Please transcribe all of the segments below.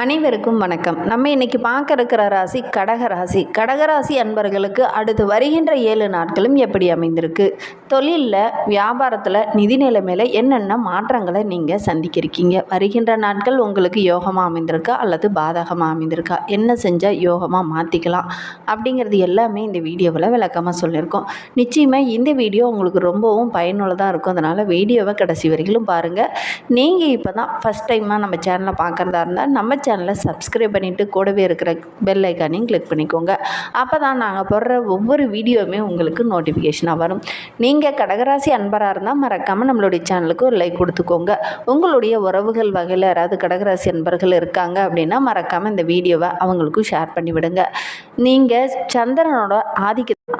அனைவருக்கும் வணக்கம். நம்ம இன்னைக்கு பார்க்க இருக்கிற ராசி கடகராசி. கடகராசி அன்பர்களுக்கு அடுத்து வருகின்ற 7 நாட்களும் எப்படி அமைந்திருக்கு, தொழிலில் வியாபாரத்தில் நிதி நிலைமையில் என்னென்ன மாற்றங்களை நீங்கள் சந்திக்கிறீங்க, வருகின்ற நாட்கள் உங்களுக்கு யோகமாக அமைந்திருக்கா அல்லது பாதகமாக அமைந்திருக்கா, என்ன செஞ்சால் யோகமாக மாற்றிக்கலாம் அப்படிங்கிறது எல்லாமே இந்த வீடியோவில் விளக்கமாக சொல்லியிருக்கோம். நிச்சயமாக இந்த வீடியோ உங்களுக்கு ரொம்பவும் பயனுள்ளதாக இருக்கும். அதனால் வீடியோவை கடைசி வரைக்கும் பாருங்கள். நீங்கள் இப்போ தான் ஃபஸ்ட் டைமாக நம்ம சேனலை பார்க்குறதா இருந்தால் நம்ம சேனலை சப்ஸ்கிரைப் பண்ணிவிட்டு கூடவே இருக்கிற பெல் ஐக்கானையும் கிளிக் பண்ணிக்கோங்க. அப்போ தான் நாங்கள் போடுற ஒவ்வொரு வீடியோவுமே உங்களுக்கு நோட்டிஃபிகேஷனாக வரும். நீங்கள் கடகராசி அன்பராக இருந்தால் மறக்காமல் நம்மளுடைய சேனலுக்கு ஒரு லைக் கொடுத்துக்கோங்க. உங்களுடைய உறவுகள் வகையில் யாராவது கடகராசி அன்பர்கள் இருக்காங்க அப்படின்னா மறக்காமல் இந்த வீடியோவை அவங்களுக்கும் ஷேர் பண்ணிவிடுங்க. நீங்கள் சந்திரனோட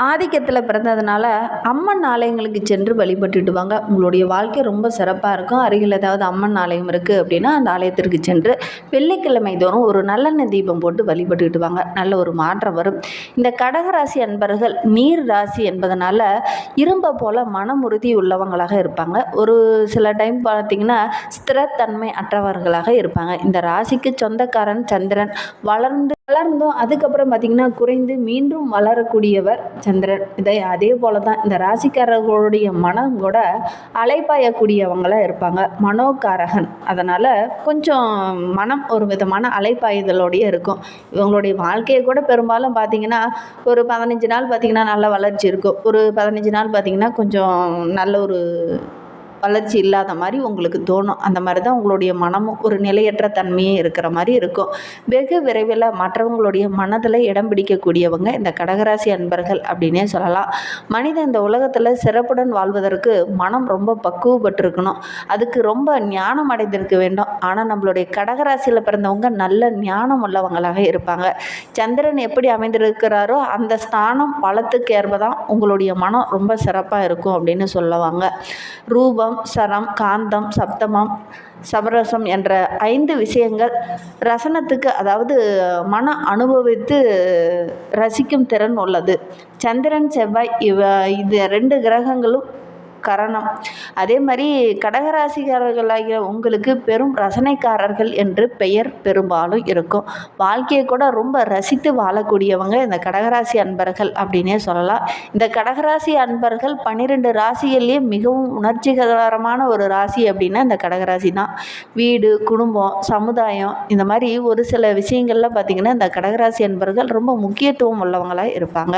ஆதிக்கத்தில் பிறந்ததுனால அம்மன் ஆலயங்களுக்கு சென்று வழிபட்டுட்டு வாங்க. உங்களுடைய வாழ்க்கை ரொம்ப சிறப்பாக இருக்கும். அருகில் ஏதாவது அம்மன் ஆலயம் இருக்குது அப்படின்னா அந்த ஆலயத்திற்கு சென்று வெள்ளிக்கிழமை தோறும் ஒரு நல்லெண்ணெய் தீபம் போட்டு வழிபட்டுட்டு வாங்க. நல்ல ஒரு மாற்றம் வரும். இந்த கடகராசி அன்பர்கள் நீர் ராசி என்பதனால இரும்பை போல் மனமுறுதி உள்ளவங்களாக இருப்பாங்க. ஒரு சில டைம் பார்த்திங்கன்னா ஸ்திரத்தன்மை அற்றவர்களாக இருப்பாங்க. இந்த ராசிக்கு சொந்தக்காரன் சந்திரன் வளர்ந்தும் அதுக்கப்புறம் பார்த்திங்கன்னா குறைந்து மீண்டும் வளரக்கூடியவர் சந்திரன். அதே போல் தான் இந்த ராசிக்காரர்களுடைய மனம் கூட அலைப்பாயக்கூடியவங்களாக இருப்பாங்க. மனோகாரகன். அதனால் கொஞ்சம் மனம் ஒரு விதமான அலைப்பாயுதலோடைய இருக்கும். இவங்களுடைய வாழ்க்கையை கூட பெரும்பாலும் பார்த்திங்கன்னா ஒரு 15 நாள் பார்த்திங்கன்னா நல்ல வளர்ச்சி இருக்கும். ஒரு 15 நாள் பார்த்திங்கன்னா கொஞ்சம் நல்ல ஒரு வளர்ச்சி இல்லாத மாதிரி உங்களுக்கு தோணும். அந்த மாதிரி தான் உங்களுடைய மனமும் ஒரு நிலையற்ற தன்மையே இருக்கிற மாதிரி இருக்கும். வெகு விரைவில் மற்றவங்களுடைய மனதில் இடம் பிடிக்கக்கூடியவங்க இந்த கடகராசி அன்பர்கள் அப்படின்னே சொல்லலாம். மனிதன் இந்த உலகத்தில் சிறப்புடன் வாழ்வதற்கு மனம் ரொம்ப பக்குவப்பட்டிருக்கணும். அதுக்கு ரொம்ப ஞானம் அடைந்திருக்க வேண்டும். ஆனால் நம்மளுடைய கடகராசியில் பிறந்தவங்க நல்ல ஞானம் உள்ளவங்களாக இருப்பாங்க. சந்திரன் எப்படி அமைந்திருக்கிறாரோ அந்த ஸ்தானம் பலத்துக்கு ஏற்பதான் உங்களுடைய மனம் ரொம்ப சிறப்பாக இருக்கும் அப்படின்னு சொல்லுவாங்க. ரூபம், சரம், காந்தம், சப்தமம், சமரசம் என்ற 5 விஷயங்கள் ரசனத்துக்கு, அதாவது மன அனுபவித்து ரசிக்கும் திறன் உள்ளது. சந்திரன், செவ்வாய் இது 2 கிரகங்களும் கரணம். அதே மாதிரி கடகராசிக்காரர்களாகிய உங்களுக்கு பெரும் ரசனைக்காரர்கள் என்று பெயர் பெரும்பாலும் இருக்கும். வாழ்க்கையை கூட ரொம்ப ரசித்து வாழக்கூடியவங்க இந்த கடகராசி அன்பர்கள் அப்படின்னே சொல்லலாம். இந்த கடகராசி அன்பர்கள் 12 ராசிகள்லேயே மிகவும் உணர்ச்சிகரமான ஒரு ராசி அப்படின்னா இந்த கடகராசி தான். வீடு, குடும்பம், சமுதாயம் இந்த மாதிரி ஒரு சில விஷயங்கள்ல பார்த்திங்கன்னா இந்த கடகராசி அன்பர்கள் ரொம்ப முக்கியத்துவம் உள்ளவங்களாக இருப்பாங்க.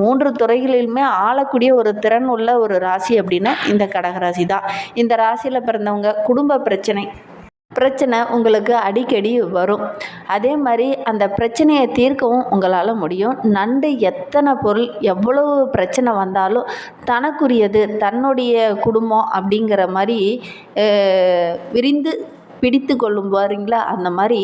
3 துறைகளிலுமே ஆளக்கூடிய ஒரு திறன் உள்ள ஒரு ராசி அப்படின்னா இந்த கடகராசி தான். இந்த ராசியில் பிறந்தவங்க குடும்ப பிரச்சனை உங்களுக்கு அடிக்கடி வரும். அதே மாதிரி அந்த பிரச்சனையை தீர்க்கவும் உங்களால் முடியும். நண்டு எத்தனை பொருள் எவ்வளவு பிரச்சனை வந்தாலும் தனக்குரியது தன்னுடைய குடும்பம் அப்படிங்கிற மாதிரி விரிந்து பிடித்து கொள்ளும் பாருங்களா. அந்த மாதிரி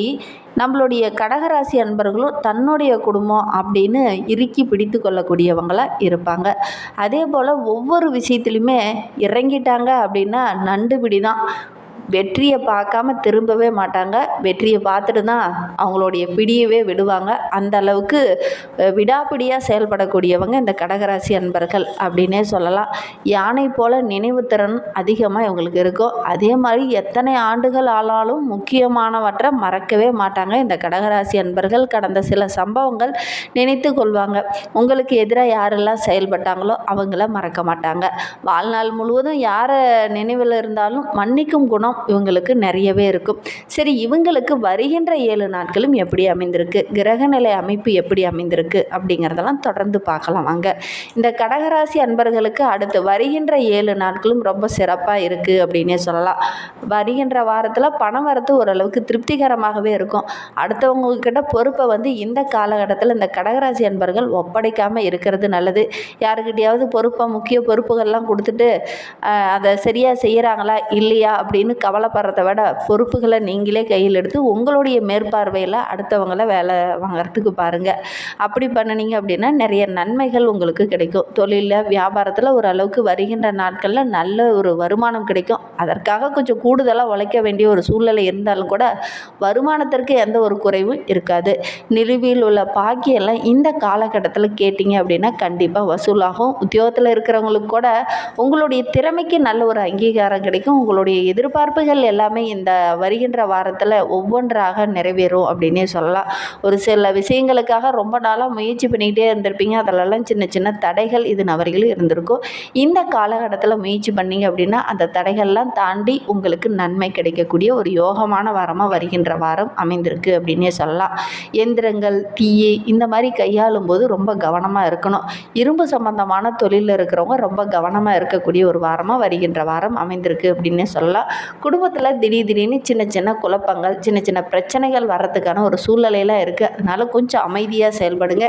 நம்மளுடைய கடகராசி அன்பர்களும் தன்னுடைய குடும்பம் அப்படின்னு இறுக்கி பிடித்து கொள்ளக்கூடியவங்களாக இருப்பாங்க. அதே போல் ஒவ்வொரு விஷயத்துலையுமே இறங்கிட்டாங்க அப்படின்னா நண்டு பிடி தான். வெற்றியை பார்க்காம திரும்பவே மாட்டாங்க. வெற்றியை பார்த்துட்டு தான் அவங்களுடைய பிடியவே விடுவாங்க. அந்த அளவுக்கு விடாப்பிடியாக செயல்படக்கூடியவங்க இந்த கடகராசி அன்பர்கள் அப்படின்னே சொல்லலாம். யானை போல் நினைவுத்திறன் அதிகமாக இவங்களுக்கு இருக்கும். அதே மாதிரி எத்தனை ஆண்டுகள் ஆனாலும் முக்கியமானவற்றை மறக்கவே மாட்டாங்க இந்த கடகராசி அன்பர்கள். கடந்த சில சம்பவங்கள் நினைத்து கொள்வாங்க. உங்களுக்கு எதிராக யாரெல்லாம் செயல்பட்டாங்களோ அவங்கள மறக்க மாட்டாங்க. வாழ்நாள் முழுவதும் யாரை நினைவில் இருந்தாலும் மன்னிக்கும் குணம் இவங்களுக்கு நிறையவே இருக்கும். சரி, இவங்களுக்கு வருகின்ற 7 நாட்களும் எப்படி அமைந்திருக்கு, கிரகநிலை அமைப்பு எப்படி அமைந்திருக்கு அப்படிங்கிறதெல்லாம் தொடர்ந்து பார்க்கலாம் வாங்க. இந்த கடகராசி அன்பர்களுக்கு அடுத்து வருகின்ற 7 நாட்களும் ரொம்ப சிறப்பாக இருக்குது அப்படின்னே சொல்லலாம். வருகின்ற வாரத்தில் பணம் வரத்து ஓரளவுக்கு திருப்திகரமாகவே இருக்கும். அடுத்தவங்கக்கிட்ட பொறுப்பை இந்த காலகட்டத்தில் இந்த கடகராசி அன்பர்கள் ஒப்படைக்காமல் இருக்கிறது நல்லது. யாருக்கிட்டையாவது முக்கிய பொறுப்புகள்லாம் கொடுத்துட்டு அதை சரியாக செய்கிறாங்களா இல்லையா அப்படின்னு கவலைப்படுறத விட பொறுப்புகளை நீங்களே கையில் எடுத்து உங்களுடைய மேற்பார்வையில் அடுத்தவங்களை வேலை வாங்கிறதுக்கு பாருங்கள். அப்படி பண்ணினீங்க அப்படின்னா நிறைய நன்மைகள் உங்களுக்கு கிடைக்கும். தொழிலில் வியாபாரத்தில் ஓரளவுக்கு வருகின்ற நாட்களில் நல்ல ஒரு வருமானம் கிடைக்கும். அதற்காக கொஞ்சம் கூடுதலாக உழைக்க வேண்டிய ஒரு சூழ்நிலை இருந்தாலும் கூட வருமானத்திற்கு எந்த ஒரு குறைவும் இருக்காது. நிலுவையில் உள்ள பாக்கியெல்லாம் இந்த காலகட்டத்தில் கேட்டிங்க அப்படின்னா கண்டிப்பாக வசூலாகும். உத்தியோகத்தில் இருக்கிறவங்களுக்கு கூட உங்களுடைய திறமைக்கு நல்ல ஒரு அங்கீகாரம் கிடைக்கும். உங்களுடைய எதிர்பார்ப்பு எதிர்பார்ப்புகள் எல்லாமே இந்த வருகின்ற வாரத்தில் ஒவ்வொன்றாக நிறைவேறும் அப்படின்னே சொல்லலாம். ஒரு சில விஷயங்களுக்காக ரொம்ப நாளாக முயற்சி பண்ணிக்கிட்டே இருந்திருப்பீங்க. அதிலெல்லாம் சின்ன சின்ன தடைகள் இது வரையிலும் இருந்திருக்கும். இந்த காலகட்டத்தில் முயற்சி பண்ணீங்க அப்படின்னா அந்த தடைகள்லாம் தாண்டி உங்களுக்கு நன்மை கிடைக்கக்கூடிய ஒரு யோகமான வாரமாக வருகின்ற வாரம் அமைந்திருக்கு அப்படின்னே சொல்லலாம். எந்திரங்கள், தீயை இந்த மாதிரி கையாளும் போது ரொம்ப கவனமாக இருக்கணும். இரும்பு சம்பந்தமான தொழிலில் இருக்கிறவங்க ரொம்ப கவனமாக இருக்கக்கூடிய ஒரு வாரமாக வருகின்ற வாரம் அமைந்திருக்கு அப்படின்னே சொல்லலாம். குடும்பத்தில் திடீர்னு சின்ன சின்ன குழப்பங்கள், சின்ன சின்ன பிரச்சனைகள் வர்றதுக்கான ஒரு சூழ்நிலையெல்லாம் இருக்குது. அதனால கொஞ்சம் அமைதியாக செயல்படுங்க.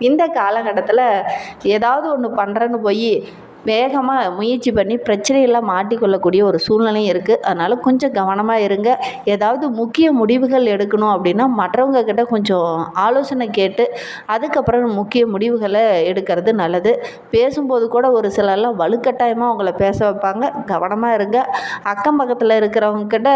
இந்த காலகட்டத்தில் ஏதாவது ஒன்று பண்ணுறேன்னு போய் வேகமாக முயற்சி பண்ணி பிரச்சனையெல்லாம் மாட்டிக்கொள்ளக்கூடிய ஒரு சூழ்நிலையும் இருக்குது. அதனால் கொஞ்சம் கவனமாக இருங்க. ஏதாவது முக்கிய முடிவுகள் எடுக்கணும் அப்படின்னா மற்றவங்க கிட்ட கொஞ்சம் ஆலோசனை கேட்டு அதுக்கப்புறம் முக்கிய முடிவுகளை எடுக்கிறது நல்லது. பேசும்போது கூட ஒரு சிலர்லாம் வலுக்கட்டாயமாக அவங்கள பேச வைப்பாங்க. கவனமாக இருங்க. அக்கம் பக்கத்தில் இருக்கிறவங்க கிட்ட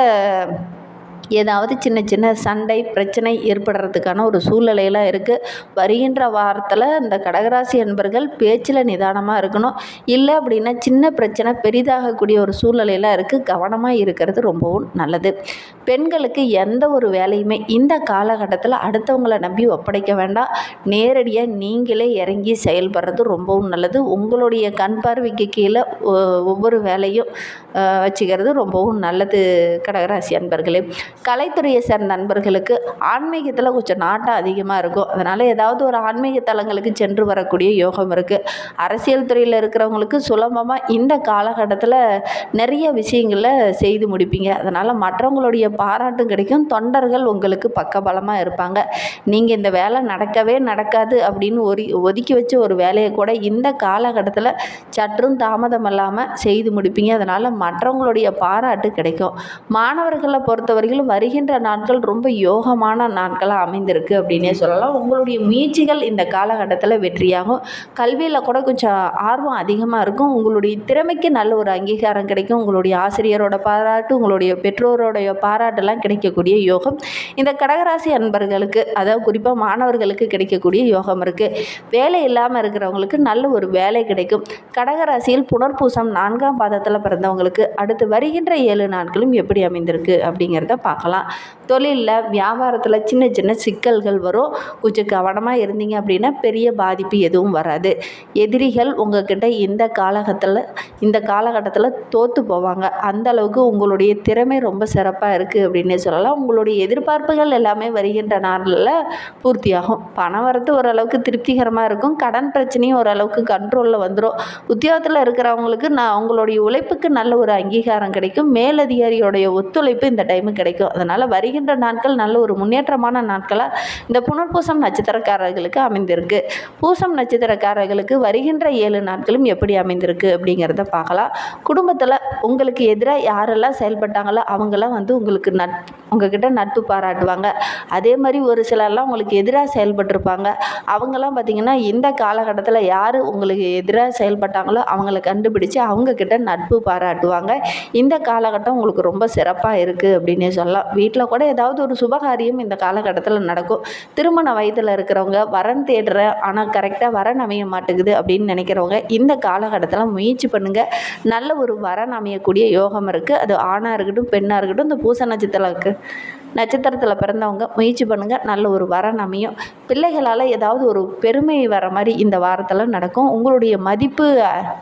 ஏதாவது சின்ன சின்ன சண்டை பிரச்சனை ஏற்படுறதுக்கான ஒரு சூழ்நிலையெல்லாம் இருக்குது. வருகின்ற வாரத்தில் இந்த கடகராசி அன்பர்கள் பேச்சில் நிதானமாக இருக்கணும். இல்லை அப்படின்னா சின்ன பிரச்சனை பெரிதாகக்கூடிய ஒரு சூழ்நிலையெல்லாம் இருக்குது. கவனமாக இருக்கிறது ரொம்பவும் நல்லது. பெண்களுக்கு எந்த ஒரு வேலையுமே இந்த காலகட்டத்தில் அடுத்தவங்களை நம்பி ஒப்படைக்க வேண்டாம். நேரடியாக நீங்களே இறங்கி செயல்படுறது ரொம்பவும் நல்லது. உங்களுடைய கண் பார்வைக்கு கீழே ஒவ்வொரு வேலையும் வச்சுக்கிறது ரொம்பவும் நல்லது. கடகராசி அன்பர்களே, கலைத்துறையை சேர்ந்த நண்பர்களுக்கு ஆன்மீகத்தில் கொஞ்சம் நாட்டம் அதிகமாக இருக்கும். அதனால் ஏதாவது ஒரு ஆன்மீக தலங்களுக்கு சென்று வரக்கூடிய யோகம் இருக்குது. அரசியல் துறையில் இருக்கிறவங்களுக்கு சுலபமாக இந்த காலகட்டத்தில் நிறைய விஷயங்களை செய்து முடிப்பீங்க. அதனால் மற்றவங்களுடைய பாராட்டும் கிடைக்கும். தொண்டர்கள் உங்களுக்கு பக்கபலமாக இருப்பாங்க. நீங்கள் இந்த வேலை நடக்கவே நடக்காது அப்படின்னு ஒதுக்கி வச்ச ஒரு வேலையை கூட இந்த காலகட்டத்தில் சற்றும் தாமதம் இல்லாமல் செய்து முடிப்பீங்க. அதனால் மற்றவங்களுடைய பாராட்டு கிடைக்கும். மாணவர்களை பொறுத்தவரையிலும் வருகின்ற நாட்கள் ரொம்ப யோகமான நாட்களாக அமைந்திருக்கு அப்படின்னே சொல்லலாம். உங்களுடைய முயற்சிகள் இந்த காலகட்டத்தில் வெற்றியாகும். கல்வியில் கூட கொஞ்சம் ஆர்வம் அதிகமாக இருக்கும். உங்களுடைய திறமைக்கு நல்ல ஒரு அங்கீகாரம் கிடைக்கும். உங்களுடைய ஆசிரியரோட பாராட்டு, உங்களுடைய பெற்றோருடைய பாராட்டெல்லாம் கிடைக்கக்கூடிய யோகம் இந்த கடகராசி அன்பர்களுக்கு, அதாவது குறிப்பாக மாணவர்களுக்கு கிடைக்கக்கூடிய யோகம் இருக்குது. வேலை இல்லாமல் இருக்கிறவங்களுக்கு நல்ல ஒரு வேலை கிடைக்கும். கடகராசியில் புனர்பூசம் 4ஆம் பாதத்தில் பிறந்தவங்களுக்கு அடுத்து வருகின்ற 7 நாட்களும் எப்படி அமைந்திருக்கு அப்படிங்கிறத பார்க்கலாம். தொழிலில் வியாபாரத்தில் சின்ன சின்ன சிக்கல்கள் வரும். கொஞ்சம் கவனமாக இருந்தீங்க அப்படின்னா பெரிய பாதிப்பு எதுவும் வராது. எதிரிகள் உங்ககிட்ட இந்த காலகட்டத்தில் தோற்று போவாங்க. அந்த அளவுக்கு உங்களுடைய திறமை ரொம்ப சிறப்பாக இருக்குது அப்படின்னே சொல்லலாம். உங்களுடைய எதிர்பார்ப்புகள் எல்லாமே வருகின்ற நாளில் பூர்த்தியாகும். பணம் வரது ஓரளவுக்கு திருப்திகரமாக இருக்கும். கடன் பிரச்சனையும் ஓரளவுக்கு கண்ட்ரோலில் வந்துடும். உத்தியோகத்தில் இருக்கிறவங்களுக்கு உங்களுடைய உழைப்புக்கு நல்ல ஒரு அங்கீகாரம் கிடைக்கும். மேலதிகாரியோடைய ஒத்துழைப்பு இந்த டைமு கிடைக்கும். அதனால் வருகின்ற நாட்கள் நல்ல ஒரு முன்னேற்றமான நாட்களாக இந்த புனர்பூசம் நட்சத்திரக்காரர்களுக்கு அமைந்திருக்கு. பூசம் நட்சத்திரக்காரர்களுக்கு வருகின்ற 7 நாட்களும் எப்படி அமைந்திருக்கு அப்படிங்கிறத பார்க்கலாம். குடும்பத்தில் உங்களுக்கு எதிராக யாரெல்லாம் செயல்பட்டாங்களோ அவங்களாம் உங்களுக்கு உங்ககிட்ட நட்பு பாராட்டுவாங்க. அதே மாதிரி ஒரு சிலர்லாம் உங்களுக்கு எதிராக செயல்பட்டிருப்பாங்க. அவங்கெல்லாம் பார்த்திங்கன்னா இந்த காலகட்டத்தில் யார் உங்களுக்கு எதிராக செயல்பட்டாங்களோ அவங்கள கண்டுபிடிச்சு அவங்கக்கிட்ட நட்பு பாராட்டுவாங்க. இந்த காலகட்டம் உங்களுக்கு ரொம்ப சிறப்பாக இருக்குது அப்படின்னே சொல்லலாம். வீட்டில் கூட ஏதாவது ஒரு சுபகாரியம் இந்த காலகட்டத்தில் நடக்கும். திருமண வயதில் இருக்கிறவங்க வரன் தேடுற ஆனால் கரெக்டாக வரன் அமைய மாட்டேங்குது அப்படின்னு நினைக்கிறவங்க இந்த காலகட்டத்தில் முயற்சி பண்ணுங்கள். நல்ல ஒரு வரன் அமையக்கூடிய யோகம் இருக்குது. அது ஆணாக இருக்கட்டும் பெண்ணாக இருக்கட்டும். இந்த பூச நட்சத்திரத்தில் பிறந்தவங்க முயற்சி பண்ணுங்கள். நல்ல ஒரு வரன் அமையும். பிள்ளைகளால் ஏதாவது ஒரு பெருமை வர மாதிரி இந்த வாரத்தில் நடக்கும். உங்களுடைய மதிப்பு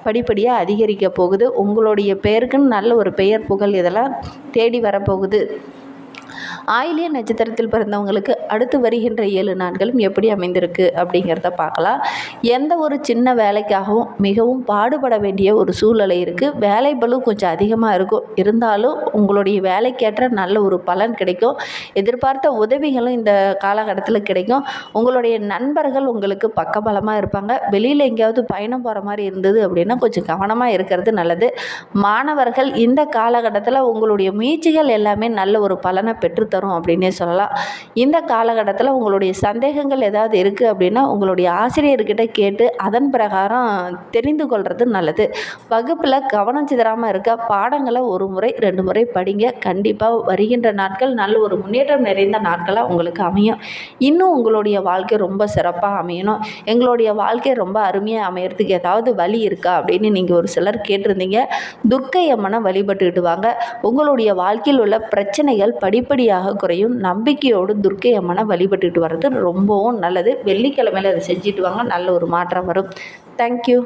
படிப்படியாக அதிகரிக்க போகுது. உங்களுடைய பெயருக்குன்னு நல்ல ஒரு பெயர் புகழ் இதெல்லாம் தேடி வரப்போகுது. ஆயிலிய நட்சத்திரத்தில் பிறந்தவங்களுக்கு அடுத்து வருகின்ற 7 நாட்களும் எப்படி அமைந்திருக்கு அப்படிங்கிறத பார்க்கலாம். எந்த ஒரு சின்ன வேலைக்காகவும் மிகவும் பாடுபட வேண்டிய ஒரு சூழ்நிலை இருக்குது. வேலை பளு கொஞ்சம் அதிகமாக இருக்கும். இருந்தாலும் உங்களுடைய வேலைக்கேற்ற நல்ல ஒரு பலன் கிடைக்கும். எதிர்பார்த்த உதவிகளும் இந்த காலகட்டத்தில் கிடைக்கும். உங்களுடைய நண்பர்கள் உங்களுக்கு பக்கபலமாக இருப்பாங்க. வெளியில் எங்கேயாவது பயணம் போகிற மாதிரி இருந்தது அப்படின்னா கொஞ்சம் கவனமாக இருக்கிறது நல்லது. மாணவர்கள் இந்த காலகட்டத்தில் உங்களுடைய முயற்சிகள் எல்லாமே நல்ல ஒரு பலனை பெற்று தரும் அப்படின்னே சொல்லலாம். இந்த காலகட்டத்தில் உங்களுடைய சந்தேகங்கள் ஏதாவது இருக்குது அப்படின்னா உங்களுடைய ஆசிரியர்கிட்ட கேட்டு அதன் பிரகாரம் தெரிந்து கொள்வது நல்லது. வகுப்பில் கவனம் சிதறாமல் இருக்க பாடங்களை ஒரு முறை 2 முறை படிங்க. கண்டிப்பாக வருகின்ற நாட்கள் நல்ல ஒரு முன்னேற்றம் நிறைந்த நாட்களாக உங்களுக்கு அமையும். இன்னும் உங்களுடைய வாழ்க்கை ரொம்ப சிறப்பாக அமையணும், எங்களுடைய வாழ்க்கை ரொம்ப அருமையாக அமையறதுக்கு ஏதாவது வழி இருக்கா அப்படின்னு நீங்கள் ஒரு சிலர் கேட்டிருந்தீங்க. துர்க்கை அம்மனை வழிபட்டுக்கிட்டு வாங்க. உங்களுடைய வாழ்க்கையில் உள்ள பிரச்சனைகள் படிப்படியாக குறையும். நம்பிக்கையோடு துர்க்கை அம்மனை வழிபட்டுக்கிட்டு வர்றது ரொம்பவும் நல்லது. வெள்ளிக்கிழமையில் அதை செஞ்சுட்டு வாங்க, நல்ல ஒரு மாற்றம் வரும். தேங்க்யூ.